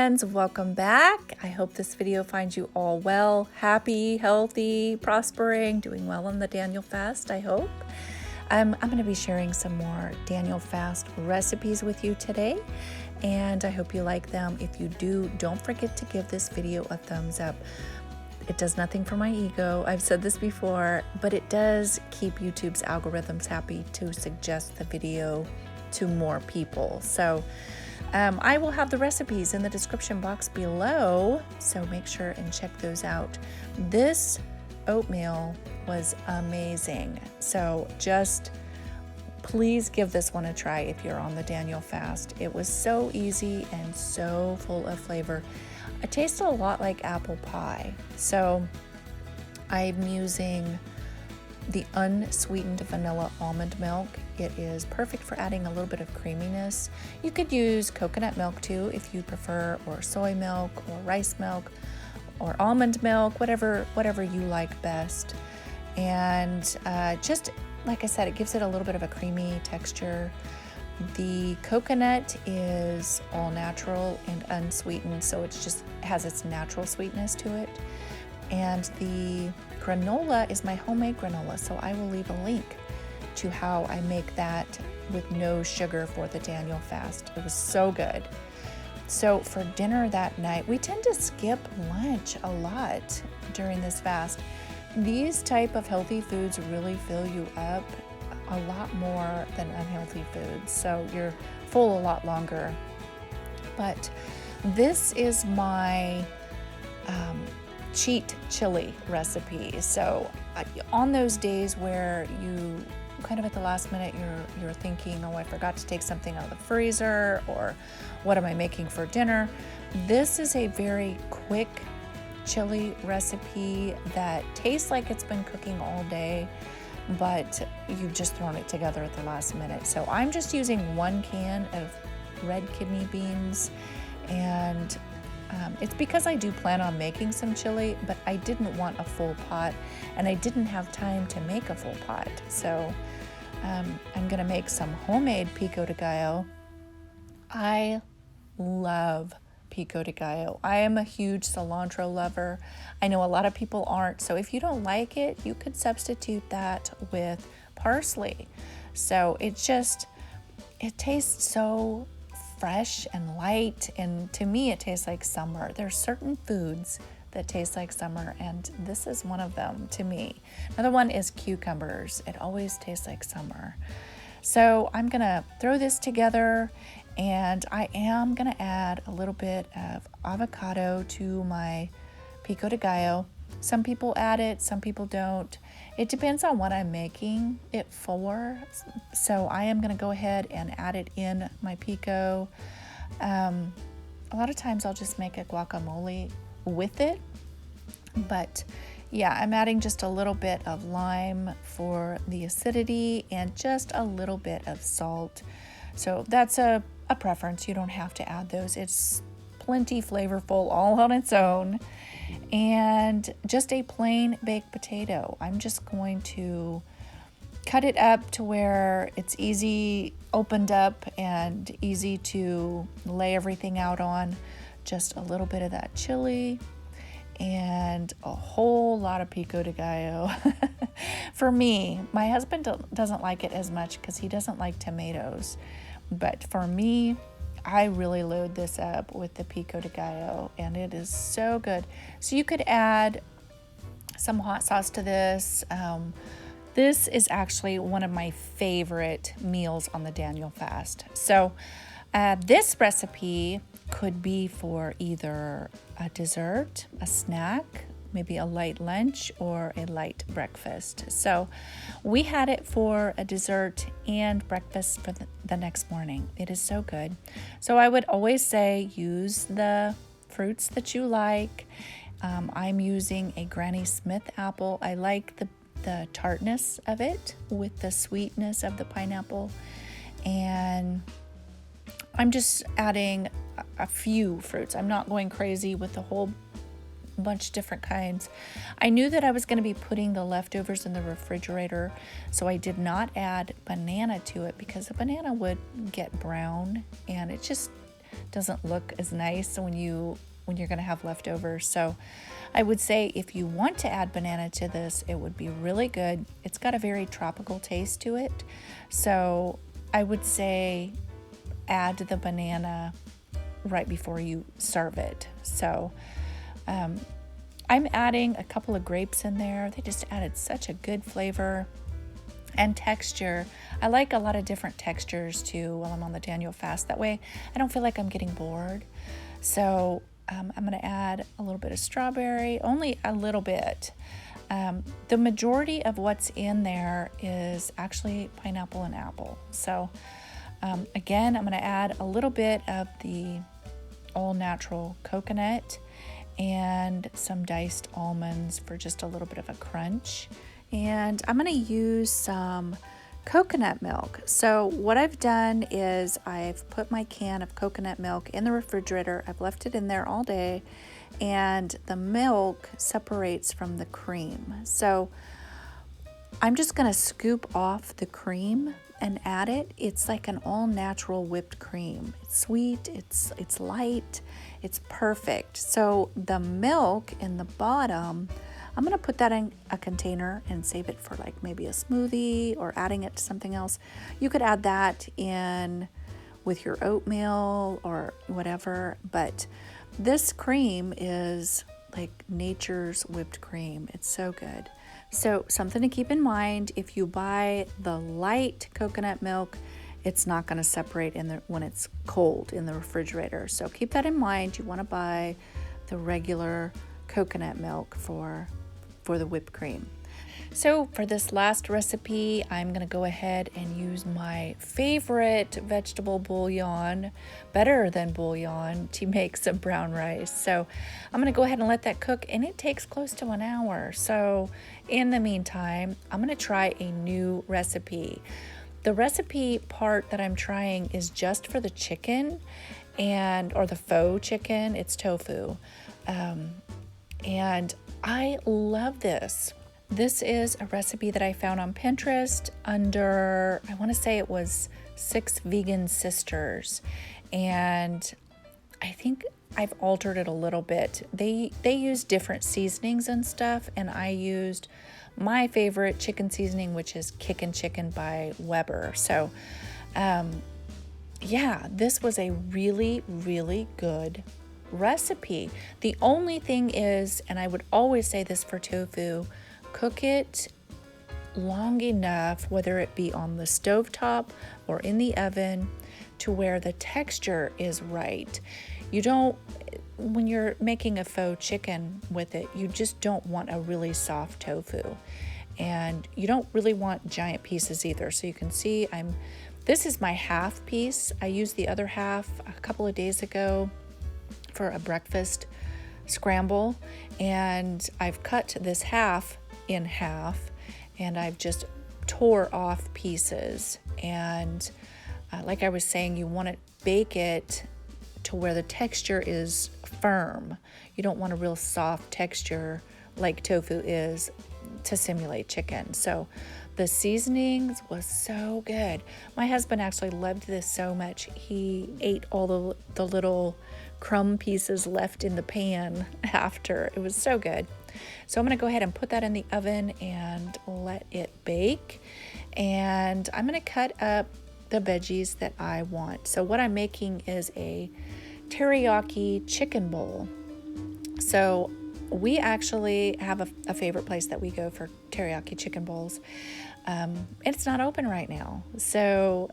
friends, welcome back. I hope this video finds you all well, happy, healthy, prospering, doing well on the Daniel fast, I hope. I'm going to be sharing some more Daniel fast recipes with you today, and I hope you like them. If you do, don't forget to give this video a thumbs up. It does nothing for my ego. I've said this before, but it does keep YouTube's algorithms happy to suggest the video to more people. So I will have the recipes in the description box below, so make sure and check those out. This oatmeal was amazing, so just please give this one a try if you're on the Daniel fast. It was so easy and so full of flavor. It tasted a lot like apple pie, so I'm using the unsweetened vanilla almond milk. It is perfect for adding a little bit of creaminess. You could use coconut milk too if you prefer, or soy milk, or rice milk, or almond milk, whatever you like best. And just like I said, it gives it a little bit of a creamy texture. The coconut is all natural and unsweetened, so it just has its natural sweetness to it. And the granola is my homemade granola, so I will leave a link to how I make that with no sugar for the Daniel fast. It was so good. So for dinner that night, we tend to skip lunch a lot during this fast. These type of healthy foods really fill you up a lot more than unhealthy foods, so you're full a lot longer. But this is my cheat chili recipe. So on those days where you kind of at the last minute you're thinking, oh, I forgot to take something out of the freezer, or what am I making for dinner? This is a very quick chili recipe that tastes like it's been cooking all day, but you've just thrown it together at the last minute. So I'm just using 1 can of red kidney beans, and it's because I do plan on making some chili, but I didn't want a full pot, and I didn't have time to make a full pot. So I'm gonna make some homemade Pico De Gallo. I love Pico De Gallo. I am a huge cilantro lover. I know a lot of people aren't, so if you don't like it, you could substitute that with parsley. So it tastes so fresh and light, and to me it tastes like summer. There's certain foods that taste like summer, and this is one of them to me. Another one is cucumbers. It always tastes like summer. So I'm gonna throw this together, and I am gonna add a little bit of avocado to my Pico De Gallo. Some people add it, some people don't. It depends on what I'm making it for. So I am gonna go ahead and add it in my pico. A lot of times I'll just make a guacamole with it. But yeah, I'm adding just a little bit of lime for the acidity and just a little bit of salt. So that's a preference. You don't have to add those. It's plenty flavorful all on its own. And just a plain baked potato. I'm just going to cut it up to where it's easy, opened up, and easy to lay everything out on. Just a little bit of that chili and a whole lot of Pico De Gallo. For me, my husband doesn't like it as much because he doesn't like tomatoes. But for me, I really load this up with the Pico De Gallo, and it is so good. So you could add some hot sauce to this. This is actually one of my favorite meals on the Daniel fast. So this recipe could be for either a dessert, a snack, maybe a light lunch, or a light breakfast. So we had it for a dessert and breakfast for the next morning. It is so good. So I would always say use the fruits that you like. I'm using a Granny Smith apple. I like the tartness of it with the sweetness of the pineapple. And I'm just adding a few fruits. I'm not going crazy with the whole bunch of different kinds. I knew that I was going to be putting the leftovers in the refrigerator, so I did not add banana to it because the banana would get brown and it just doesn't look as nice when you're going to have leftovers. So I would say if you want to add banana to this, it would be really good. It's got a very tropical taste to it. So I would say add the banana right before you serve it. So I'm adding a couple of grapes in there. They just added such a good flavor and texture. I like a lot of different textures too while I'm on the Daniel fast. That way I don't feel like I'm getting bored. So I'm going to add a little bit of strawberry, only a little bit. The majority of what's in there is actually pineapple and apple. So again, I'm going to add a little bit of the all-natural coconut and some diced almonds for just a little bit of a crunch. And I'm going to use some coconut milk. So what I've done is I've put my can of coconut milk in the refrigerator. I've left it in there all day, and the milk separates from the cream. So I'm just going to scoop off the cream and add it. It's like an all-natural whipped cream. It's sweet, it's light, it's perfect. So the milk in the bottom, I'm going to put that in a container and save it for like maybe a smoothie or adding it to something else. You could add that in with your oatmeal or whatever, but this cream is like nature's whipped cream. It's so good. So something to keep in mind, if you buy the light coconut milk, it's not going to separate when it's cold in the refrigerator. So keep that in mind. You want to buy the regular coconut milk for the whipped cream. So for this last recipe, I'm going to go ahead and use my favorite vegetable bouillon, better than bouillon, to make some brown rice. So I'm going to go ahead and let that cook, and it takes close to an hour. So in the meantime, I'm going to try a new recipe. The recipe part that I'm trying is just for the chicken or the faux chicken. It's tofu. And I love this. This is a recipe that I found on Pinterest under, I want to say it was 6 Vegan Sisters. And I think I've altered it a little bit. They use different seasonings and stuff, and I used my favorite chicken seasoning, which is Kickin' Chicken by Weber. So, yeah, this was a really, really good recipe. The only thing is, and I would always say this for tofu, cook it long enough, whether it be on the stovetop or in the oven, to where the texture is right. You don't, when you're making a faux chicken with it, you just don't want a really soft tofu. And you don't really want giant pieces either. So you can see this is my half piece. I used the other half a couple of days ago for a breakfast scramble, and I've cut this half in half, and I've just tore off pieces. And like I was saying, you want to bake it to where the texture is firm. You don't want a real soft texture like tofu is to simulate chicken. So the seasonings was so good. My husband actually loved this so much. He ate all the little crumb pieces left in the pan after. It was so good. So I'm going to go ahead and put that in the oven and let it bake. And I'm going to cut up the veggies that I want. So what I'm making is a teriyaki chicken bowl. So we actually have a favorite place that we go for teriyaki chicken bowls. It's not open right now. So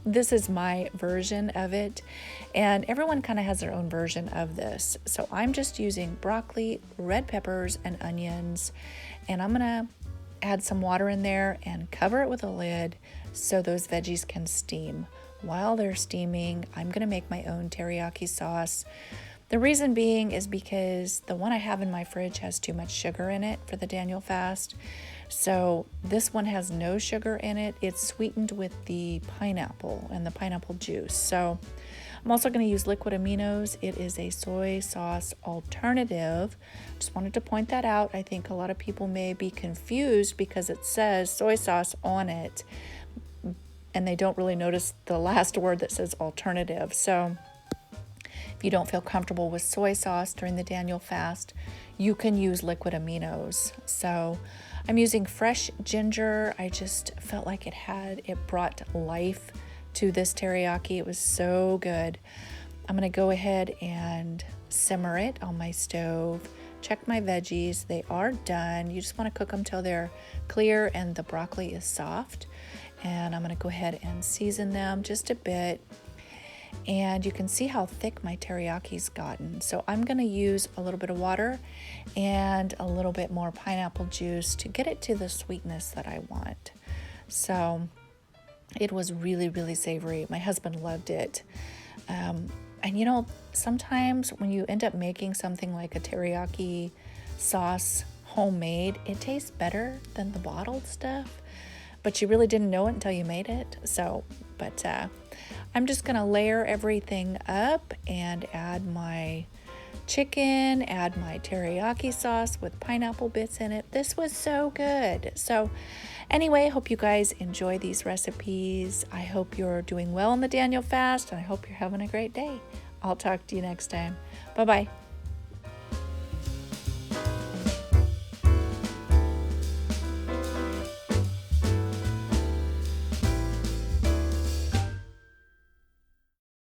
this is my version of it, and everyone kind of has their own version of this. So I'm just using broccoli, red peppers, and onions, and I'm gonna add some water in there and cover it with a lid so those veggies can steam. While they're steaming, I'm gonna make my own teriyaki sauce. The reason being is because the one I have in my fridge has too much sugar in it for the Daniel fast. So this one has no sugar in it. It's sweetened with the pineapple and the pineapple juice. So I'm also going to use liquid aminos. It is a soy sauce alternative. Just wanted to point that out. I think a lot of people may be confused because it says soy sauce on it, and they don't really notice the last word that says alternative. So If you don't feel comfortable with soy sauce during the Daniel fast, you can use liquid aminos. So I'm using fresh ginger. I just felt like it brought life to this teriyaki. It was so good. I'm going to go ahead and simmer it on my stove. Check my veggies. They are done. You just want to cook them till they're clear and the broccoli is soft. And I'm going to go ahead and season them just a bit. And you can see how thick my teriyaki's gotten. So I'm going to use a little bit of water and a little bit more pineapple juice to get it to the sweetness that I want. So it was really, really savory. My husband loved it. And you know, sometimes when you end up making something like a teriyaki sauce homemade, it tastes better than the bottled stuff, but you really didn't know it until you made it. So, but I'm just gonna layer everything up and add my chicken, add my teriyaki sauce with pineapple bits in it. This was so good. So anyway, I hope you guys enjoy these recipes. I hope you're doing well in the Daniel fast, and I hope you're having a great day. I'll talk to you next time. Bye-bye.